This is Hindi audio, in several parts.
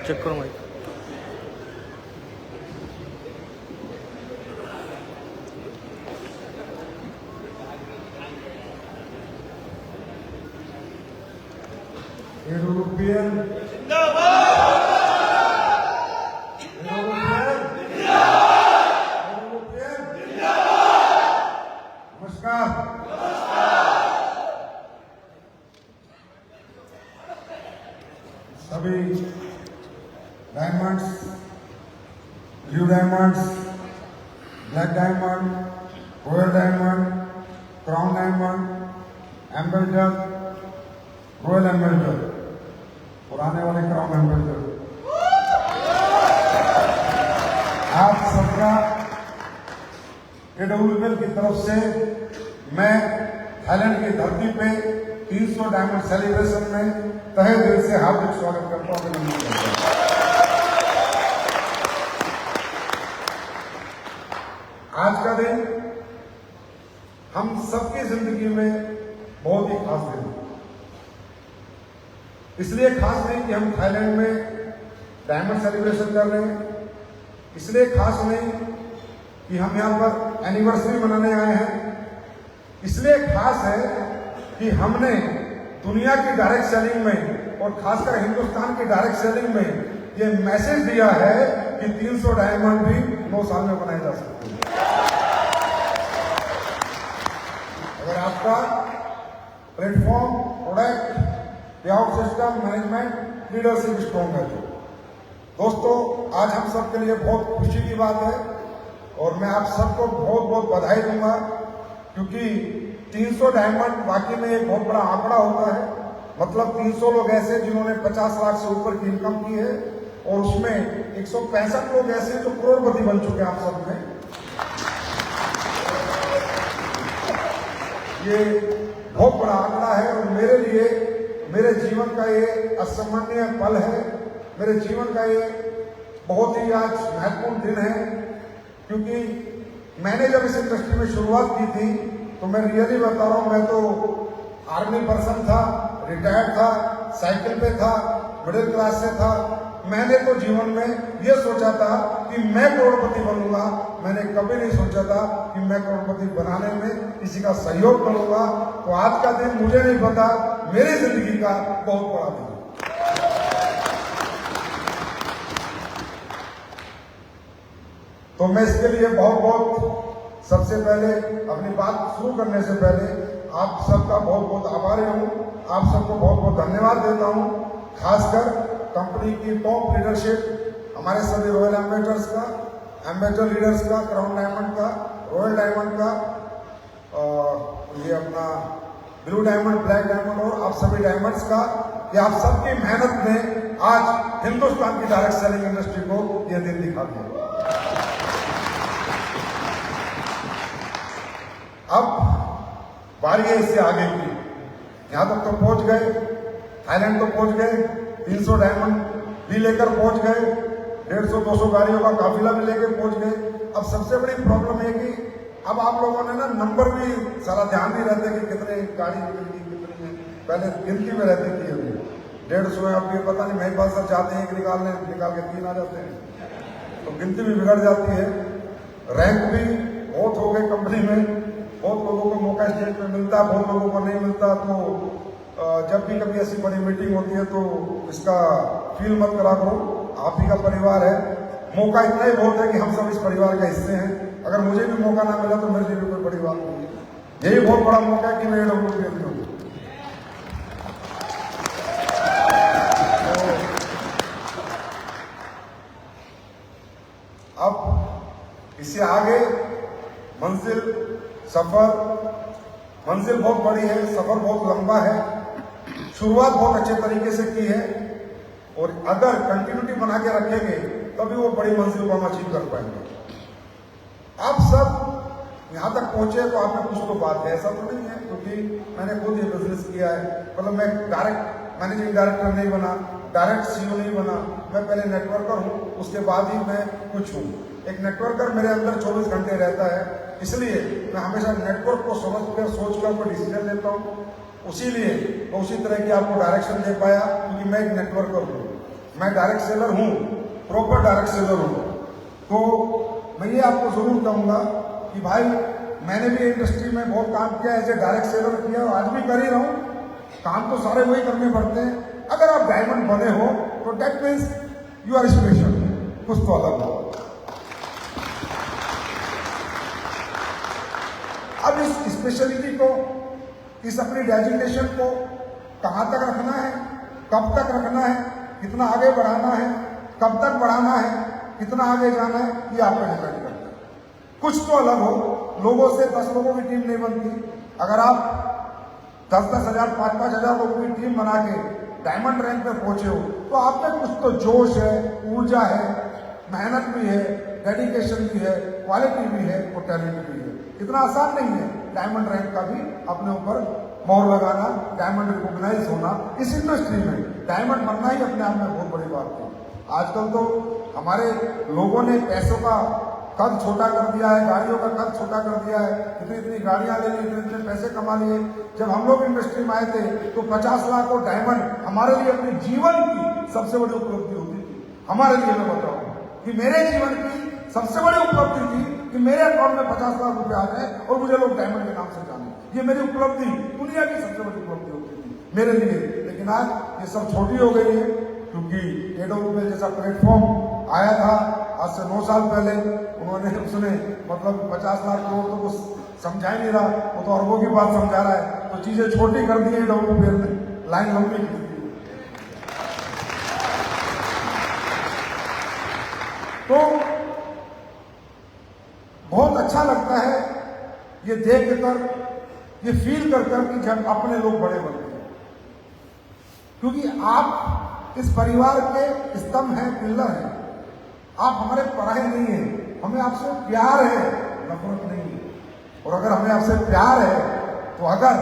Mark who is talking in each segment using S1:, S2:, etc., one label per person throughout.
S1: चेक करो माइक।
S2: यूरोपियन नमस्कार। सभी diamonds, blue diamonds, black diamond, royal diamond, crown diamond, ambassador, royal ambassador, पुराने वाले क्राउन एम्बेसडर, आप सबका एडब्ल्यूएल की तरफ से मैं थाईलैंड की धरती पे 300 डायमंड सेलिब्रेशन में तहे दिल से हार्दिक स्वागत करता हूं, अभिनंदन करता हूं। आज का दिन हम सबकी जिंदगी में बहुत ही खास दिन है। इसलिए खास नहीं कि हम थाईलैंड में डायमंड सेलिब्रेशन कर रहे हैं, इसलिए खास नहीं कि हम यहाँ पर एनिवर्सरी मनाने आए हैं, इसलिए खास है कि हमने दुनिया की डायरेक्ट सेलिंग में और खासकर हिंदुस्तान की डायरेक्ट सेलिंग में ये मैसेज दिया है कि 300 डायमंड भी 9 साल में बनाए जा सकते हैं। अगर आपका platform, product, payout system, management, leadership strong है तो दोस्तों आज हम सबके लिए बहुत खुशी की बात है और मैं आप सबको बहुत बहुत बधाई दूंगा, क्योंकि 300 डायमंड वाकई में एक बहुत बड़ा आंकड़ा होता है। मतलब 300 लोग ऐसे जिन्होंने 50 लाख से ऊपर की इनकम की है और उसमें 165 लोग ऐसे जो करोड़पति बन चुके हैं आप सब में। ये बहुत बड़ा आंकड़ा है और मेरे लिए मेरे जीवन का ये असामान्य पल है, मेरे जीवन का ये बहुत ही आज महत्वपूर्ण दिन है, क्योंकि मैंने जब इस इंडस्ट्री में शुरुआत की थी तो मैं रियली बता रहा हूं, मैं तो आर्मी पर्सन था, रिटायर्ड था, साइकिल पे था, मिडिल क्लास से था। मैंने तो जीवन में ये सोचा था कि मैं करोड़पति बनूंगा, मैंने कभी नहीं सोचा था कि मैं करोड़पति बनाने में किसी का सहयोग करूंगा। तो आज का दिन मुझे नहीं पता, मेरी जिंदगी का बहुत बड़ा दिन है। तो मैं इसके लिए बहुत बहुत सबसे पहले अपनी बात शुरू करने से पहले आप सबका बहुत बहुत आभारी हूं, आप सबको बहुत बहुत धन्यवाद देता हूं, खासकर कंपनी की टॉप लीडरशिप, हमारे सभी रॉयल एम्बेसडर्स का, एम्बेसडर लीडर्स का, क्राउन डायमंड का, रॉयल डायमंड का, ये अपना ब्लू डायमंड, ब्लैक डायमंड और आप सभी डायमंड्स का, कि आप सबकी मेहनत ने आज हिंदुस्तान की डायरेक्ट सेलिंग इंडस्ट्री को यह दिन दिखा दिया। अब बारी है इससे आगे की। यहां तक तो पहुंच गए, थाईलैंड तो पहुंच गए, 300 डायमंड भी लेकर पहुंच गए, 150-200 गाड़ियों का काफिला भी लेकर पहुंच गए। अब सबसे बड़ी प्रॉब्लम है कि अब आप लोगों ने ना नंबर भी सारा ध्यान नहीं रहते कि कितने गाड़ी निकली, कितनी है, पहले गिनती में रहती थी, अभी 150 है, अब ये पता नहीं मेरे पास सब चाहते हैं कि निकाल के 3 आ जाते हैं, तो गिनती भी बिगड़ जाती है। रैंक भी बहुत हो गए कंपनी में, बहुत लोगों को मौका स्टेज में मिलता है, बहुत लोगों को नहीं मिलता। तो जब भी कभी ऐसी बड़ी मीटिंग होती है तो इसका फील मत करा करो, आप ही का परिवार है। मौका इतना ही बहुत है कि हम सब इस परिवार का हिस्से हैं। अगर मुझे भी मौका ना मिला तो मेरे लिए भी कोई बड़ी बात नहीं है। यही बहुत बड़ा मौका है कि मैं एडब्ल्यूएल हूँ। अब इससे आगे मंजिल बहुत बड़ी है, सफर बहुत लंबा है। शुरुआत बहुत अच्छे तरीके से की है और अगर कंटिन्यूटी बना के रखेंगे तभी वो बड़ी मंजिल को हम अचीव कर पाएंगे। आप सब यहां तक पहुंचे तो आप में कुछ तो बात है, ऐसा तो नहीं है, क्योंकि मैंने खुद ये बिजनेस किया है। मतलब मैं डायरेक्ट मैनेजिंग डायरेक्टर नहीं बना, डायरेक्ट सीईओ नहीं बना, मैं पहले नेटवर्कर हूं, उसके बाद ही मैं कुछ हूं। एक नेटवर्कर मेरे अंदर 24 घंटे रहता है, इसलिए मैं हमेशा नेटवर्क को समझकर सोचकर कोई डिसीजन लेता हूँ। उसी लिए मैं उसी तरह की आपको डायरेक्शन दे पाया, क्योंकि मैं एक नेटवर्कर हूँ। मैं डायरेक्ट सेलर हूँ, प्रॉपर डायरेक्ट सेलर हूँ, तो मैं ये आपको जरूर कहूँगा कि भाई मैंने भी इंडस्ट्री में बहुत काम किया, ऐसे डायरेक्ट सेलर किया और आज भी कर ही रहा हूँ। काम तो सारे वही करने पड़ते हैं। अगर आप डायमंड बने हो तो that means you are special, कुछ तो अलग हो। अब इस स्पेशलिटी को, इस अपनी डेजिग्नेशन को कहाँ तक रखना है, कब तक रखना है, कितना आगे बढ़ाना है, कब तक बढ़ाना है, कितना आगे जाना है, ये आप पे डिपेंड करता है। कुछ तो अलग हो, लोगों से 10 लोगों की टीम नहीं बनती। अगर आप 10-10 हजार 5-5 हजार लोगों की टीम बना के डायमंड रैंक पे पहुंचे हो तो आप में कुछ तो जोश है, ऊर्जा है, मेहनत भी है, डेडिकेशन भी है, क्वालिटी भी है और टैलेंट भी है। इतना आसान नहीं है डायमंड रैंक का भी अपने ऊपर मोहर लगाना, डायमंड रिकॉग्नाइज होना। इस इंडस्ट्री में डायमंड बनना ही अपने आप में बहुत बड़ी बात है। आजकल तो हमारे लोगों ने पैसों का कद छोटा कर दिया है, गाड़ियों का कद छोटा कर दिया है, इतनी इतनी गाड़ियां ले ली, इतने इतने पैसे कमा लिए। जब हम लोग इंडस्ट्री में आए थे तो 50 लाख और डायमंड हमारे लिए अपने जीवन की सबसे बड़ी उपलब्धि होती थी। हमारे लिए मैं बताऊं कि मेरे जीवन की सबसे बड़ी उपलब्धि थी कि मेरे अकाउंट में 50 लाख रुपए आ जाए और मुझे लोग डायमंड के नाम से जाने। ये मेरी उपलब्धि, दुनिया की सबसे बड़ी उपलब्धि होती थी मेरे लिए। लेकिन आज ये सब छोटी हो गई है क्योंकि AWL जैसा प्लेटफॉर्म आया था आज से 9 साल पहले। उसने मतलब 50 लाख करोड़ तो कुछ समझा ही नहीं रहा, वो तो अरबों की बात समझा रहा है। तो चीजें छोटी कर दी है AWL ने, लाइन लंबी की दी। तो बहुत अच्छा लगता है ये देख कर, ये फील कर कर कि जब अपने लोग बड़े बनते हैं, क्योंकि आप इस परिवार के स्तंभ हैं, पिलर हैं। आप हमारे पराये नहीं हैं, हमें आपसे प्यार है, नफरत नहीं है। और अगर हमें आपसे प्यार है तो अगर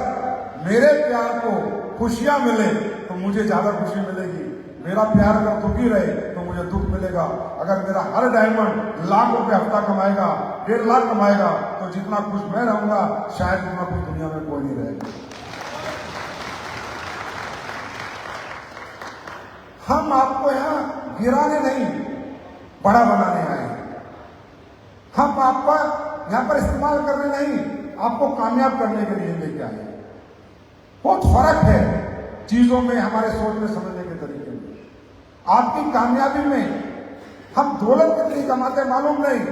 S2: मेरे प्यार को खुशियां मिले तो मुझे ज्यादा खुशी मिलेगी। मेरा प्यार अगर दुखी रहे तो मुझे दुख मिलेगा। अगर मेरा हर डायमंड लाख रुपए हफ्ता कमाएगा, 1.5 लाख कमाएगा, तो जितना खुश मैं रहूंगा शायद उतना खुश दुनिया में कोई नहीं रहेगा। हम आपको यहां गिराने नहीं, बड़ा बनाने आए। हम आपका यहां पर इस्तेमाल करने नहीं, आपको कामयाब करने के लिए लेके आए। बहुत फर्क है चीजों में, हमारे सोचने समझने के तरीके में। आपकी कामयाबी में हम दौलत कितनी कमाते मालूम नहीं,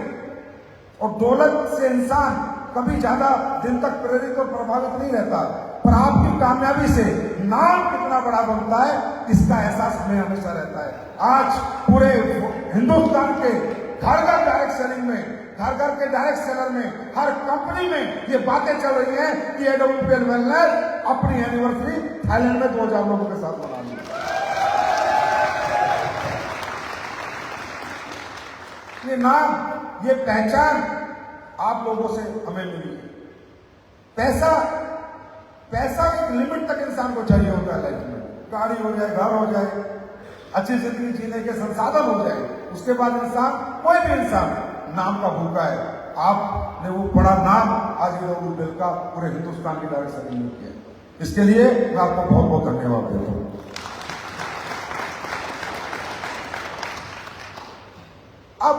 S2: और दौलत से इंसान कभी ज्यादा दिन तक प्रेरित और प्रभावित नहीं रहता, पर आपकी कामयाबी से नाम कितना बड़ा बनता है इसका एहसास हमें हमेशा रहता है। आज पूरे हिंदुस्तान के घर घर डायरेक्ट सेलिंग में, घर घर के डायरेक्ट सेलर में, हर कंपनी में ये बातें चल रही हैं कि AWL वेलनेस अपनी एनिवर्सरी थाईलैंड में 2000 लोगों के साथ मना ली। ये नाम, ये पहचान आप लोगों से हमें मिली है। पैसा एक लिमिट तक इंसान को चाहिए होता है लाइफ में। गाड़ी हो जाए, घर हो जाए, अच्छी जिंदगी जीने के संसाधन हो जाए, उसके बाद इंसान, कोई भी इंसान नाम का भूखा है। आपने वो बड़ा नाम आज AWL का पूरे हिंदुस्तान की डायरेक्ट सेलिंग में किया। इसके लिए मैं आपको बहुत बहुत धन्यवाद देता हूं। अब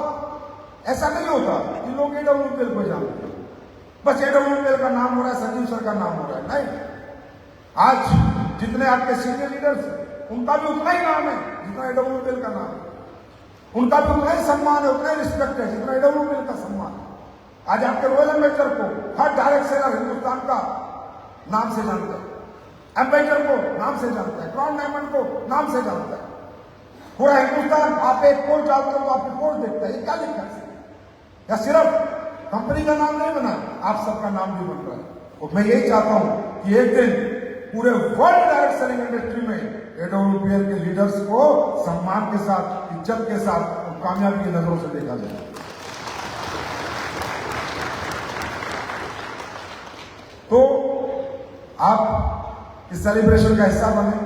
S2: ऐसा नहीं होता कि लोग AWL को जानते हैं, बस AWL का नाम हो रहा है, संजीव सर का नाम हो रहा है। नहीं, आज जितने आपके सीनियर लीडर्स उनका भी उतना ही नाम है जितना AWL का नाम है। उनका भी उतना ही सम्मान है, उतना ही रिस्पेक्ट है जितना AWL का सम्मान है। आज आपके रॉयल एम्बेसडर को हर डायरेक्ट सेलर हिंदुस्तान का नाम से जानता है, एम्बेसडर को नाम से जानता है, क्राउन डायमंड को नाम से जानता है। पूरा हिंदुस्तान, आप एक पोस्ट डालते हो तो आपकी पोस्ट देखता है, ये क्या लिखा है? या सिर्फ कंपनी का नाम नहीं बना, आप सबका नाम भी बन रहा है। और मैं यही चाहता हूं कि एक दिन पूरे वर्ल्ड डायरेक्ट सेलिंग इंडस्ट्री में AWL के लीडर्स को सम्मान के साथ, इज्जत के साथ और कामयाबी की नजरों से देखा जाए। तो आप इस सेलिब्रेशन का हिस्सा बने।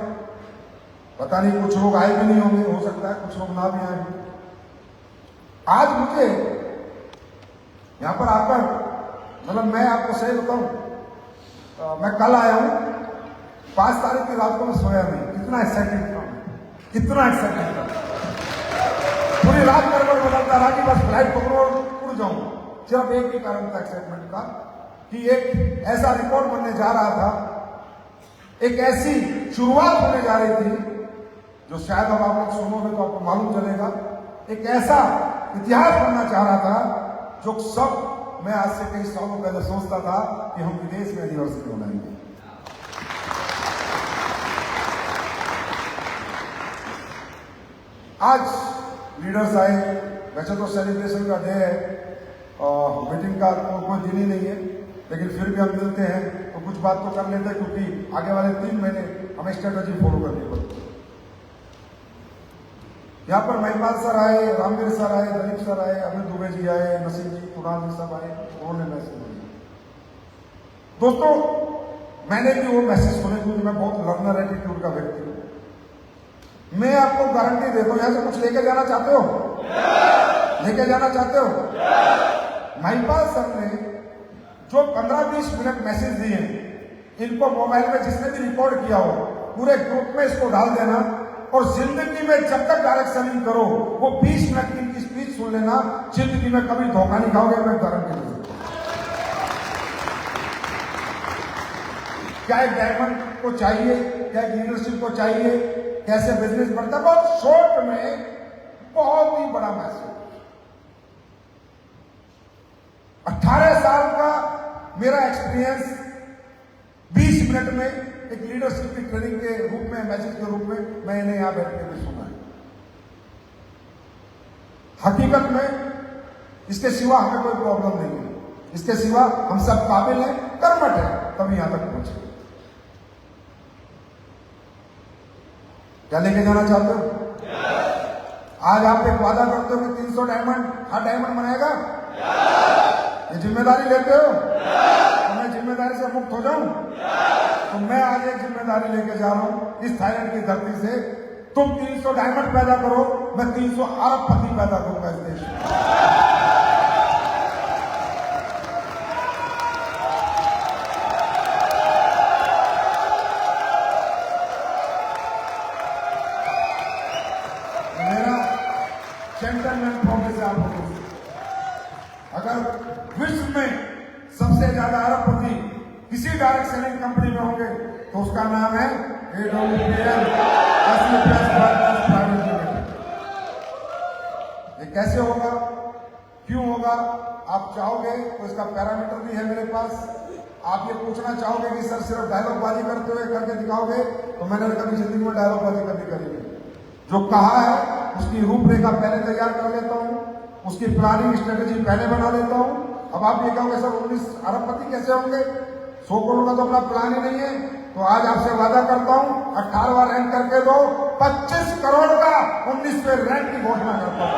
S2: पता नहीं कुछ लोग आए भी नहीं होंगे, हो सकता है कुछ लोग ना भी आए। आज मुझे यहां पर आकर, मतलब मैं आपको सही बताऊं, मैं कल आया हूं, 5 तारीख की रात को मैं सोया नहीं, कितना एक्साइटेड था, कितना एक्साइटेड था। पूरी रात गड़बड़ बदलता रहा कि बस फ्लाइट पकड़ो और उड़ जाऊं। सिर्फ एक ही कारण था एक्साइटमेंट का कि एक ऐसा रिकॉर्ड बनने जा रहा था, एक ऐसी शुरुआत होने जा रही थी जो शायद अब आप लोग सुनोगे तो आपको मालूम चलेगा। एक ऐसा इतिहास बनना चाह रहा था जो सब मैं आज से कई सालों पहले सोचता था कि हम विदेश में एनिवर्सरी मनाएंगे। आज लीडर्स आए, वैसे तो सेलिब्रेशन का डे है और मीटिंग का तो कोई दिन ही नहीं है, लेकिन फिर भी हम मिलते हैं तो कुछ बात तो कर लेते हैं, क्योंकि आगे वाले 3 महीने हमें स्ट्रेटजी फॉलो करनी पड़ती है। यहाँ पर महिपाल सर आए, रामवीर सर आए, दलीप सर आए, अमित दुबे जी आए, नसीम जी, कुणाल जी सब आए, उन्होंने मैसेज दिया। दोस्तों, मैंने भी वो मैसेज सुने क्योंकि मैं बहुत लर्नर एटीट्यूड का व्यक्ति हूँ। मैं आपको गारंटी देता हूं, यहां से कुछ लेके जाना चाहते हो? लेके जाना चाहते हो? महिपाल सर ने जो 15-20 मिनट मैसेज दिए, इनको मोबाइल में जिसने भी रिकॉर्ड किया हो पूरे ग्रुप में इसको डाल देना और जिंदगी में जब तक डायरेक्ट सेलिंग करो वो 20 मिनट की इनकी स्पीच सुन लेना, जिंदगी में कभी धोखा नहीं खाओगे, मैं गारंटी देता हूं। क्या एक डायमंड को चाहिए, क्या एक लीडरशिप को चाहिए, कैसे बिजनेस बढ़ता है, बहुत शॉर्ट में बहुत ही बड़ा मैसेज। 18 साल का मेरा एक्सपीरियंस 20 मिनट में एक लीडरशिप की ट्रेनिंग के रूप में, मैसेज के रूप में मैंने यहां बैठ के भी सुना है। हकीकत में इसके सिवा हमें कोई प्रॉब्लम नहीं है, इसके सिवा हम सब काबिल हैं, कर्मठ हैं, तभी यहां तक पहुंचे। क्या लेके जाना चाहते हो? आज आप एक वादा करते हो कि 300 डायमंड हर डायमंड बनाएगा, ये जिम्मेदारी लेते हो तो मैं जिम्मेदारी से मुक्त हो जाऊं, तो मैं आज एक जिम्मेदारी लेके जा रहा हूं इस थाईलैंड की धरती से। तुम 300 डायमंड पैदा करो, मैं 300 अरबपति पैदा करूंगा इस देश में। जेंटलमैन प्रॉमिस है आपको, अगर विश्व में सबसे ज्यादा अरबपति किसी डायरेक्ट सेलिंग कंपनी में होंगे तो उसका नाम है AWPL। ये कैसे होगा, क्यों होगा, आप चाहोगे तो इसका पैरामीटर भी है मेरे पास। आप ये पूछना चाहोगे कि सर सिर्फ डायलॉगबाजी करते हुए करके दिखाओगे, तो मैंने कभी जिंदगी में डायलॉगबाजी कभी करी नहीं। जो कहा है उसकी रूपरेखा पहले तैयार कर लेता हूं, उसकी प्लानिंग स्ट्रेटेजी पहले बना लेता हूं। अब आप ये कहोगे सर 19 अरबपति कैसे होंगे, 100 करोड़ का तो अपना प्लान ही नहीं है, तो आज आपसे वादा करता हूं 18वां रैंक करके दो, 25 करोड़ का 19वें रैंक की घोषणा करता हूं।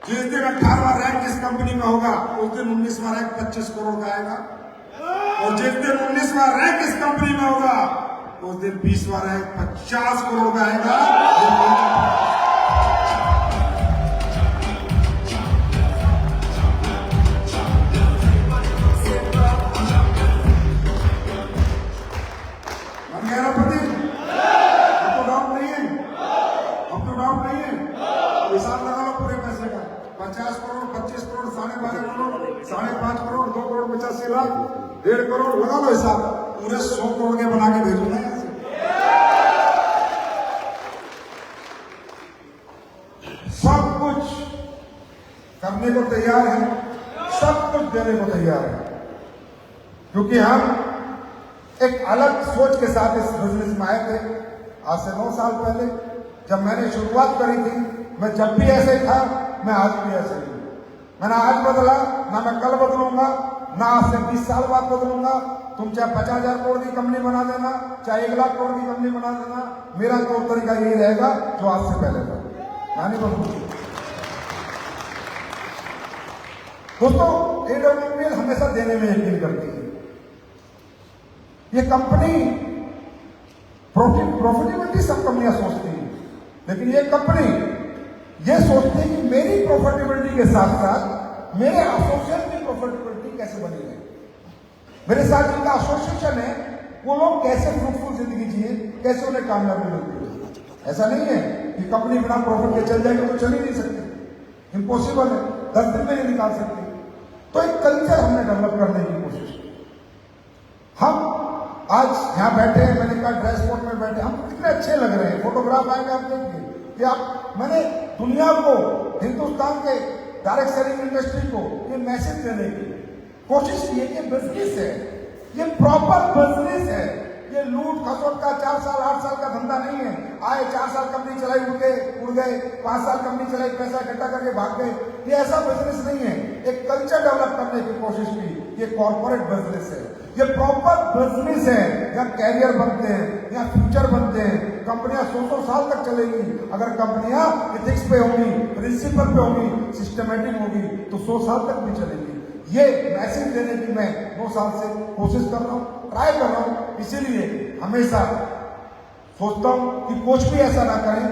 S2: जिस दिन 18वां रैंक इस कंपनी में होगा उस दिन 19वां रैंक 25 करोड़ का आएगा, और जिस दिन 19वां रैंक इस कंपनी में होगा उस दिन 20वां रैंक 50 करोड़ का आएगा। मन गया अरबपति? अब तो डाउट नहीं है, अब तो डाउट नहीं है। हिसाब लगा लो पूरे पैसे का, 50 करोड़, 25 करोड़, 12.5 करोड़, 5.5 करोड़, 2 करोड़ 85 लाख, 1.5 करोड़, लगा लो हिसाब। पूरे 100 करोड़ के बना के भेजो ना यहाँ से। सब कुछ करने को तैयार है, सब कुछ देने को तैयार है, क्योंकि हम एक अलग सोच के साथ इस बिजनेस में आए थे। आज से 9 साल पहले जब मैंने शुरुआत करी थी, मैं जब भी ऐसे ही था, मैं आज भी ऐसे ही हूं। मैंने आज बदला, ना मैं कल बदलूंगा, ना आज से 20 साल बाद बदलूंगा। तुम चाहे 50,000 करोड़ की कंपनी बना देना, चाहे 1 लाख करोड़ की कंपनी बना देना, मेरा तौर तरीका यही रहेगा जो आज से पहले था, मैं नहीं बदलूंगा। दोस्तों, AWPL हमेशा देने में यकीन करती है। ये कंपनी प्रॉफिटेबिलिटी सब कंपनियां सोचती हैं, लेकिन ये कंपनी ये सोचती है कि मेरी प्रॉफिटेबिलिटी के साथ साथ मेरे एसोसिएट की प्रॉफिटेबिलिटी कैसे बनेगी, मेरे साथ जिनका एसोसिएशन है वो लोग कैसे फ्रूटफुल जिंदगी जिए, कैसे उन्हें कामयाबी मिलती है। ऐसा नहीं है कि कंपनी बिना प्रॉफिट के चल जाएगी तो चल ही नहीं सकती, इम्पॉसिबल है, 10 दिन में नहीं निकाल सकती। तो एक कल्चर हमने डेवलप करने की कोशिश की। हम आज यहां बैठे हैं, मैंने कहा ड्रेस कोड में बैठे, हम कितने अच्छे लग रहे हैं, फोटोग्राफ आएंगे आप देखिए कि आप, मैंने दुनिया को, हिंदुस्तान के डायरेक्ट सेलिंग इंडस्ट्री को ये मैसेज देने की कोशिश की है कि बिजनेस है, ये प्रॉपर बिजनेस है, ये लूट खसोट का 4 साल 8 साल का धंधा नहीं है। आए 4 साल कंपनी चलाई उड़ गए, 5 साल कंपनी चलाई पैसा इकट्ठा करके भाग गए, ये ऐसा बिजनेस नहीं है। एक कल्चर डेवलप करने की कोशिश की, ये कॉर्पोरेट बिजनेस है, ये प्रॉपर बिजनेस है, यहाँ कैरियर बनते हैं, यहाँ फ्यूचर बनते हैं, कंपनियां 100 साल तक चलेगी अगर कंपनियां इथिक्स पे होंगी, प्रिंसिपल पे होंगी, सिस्टमेटिक होगी तो 100 साल तक भी चलेगी। ये मैसेज देने की मैं 2 साल से कोशिश कर रहा हूं, ट्राई कर रहा हूं, इसीलिए हमेशा सोचता हूं कि कुछ भी ऐसा ना करें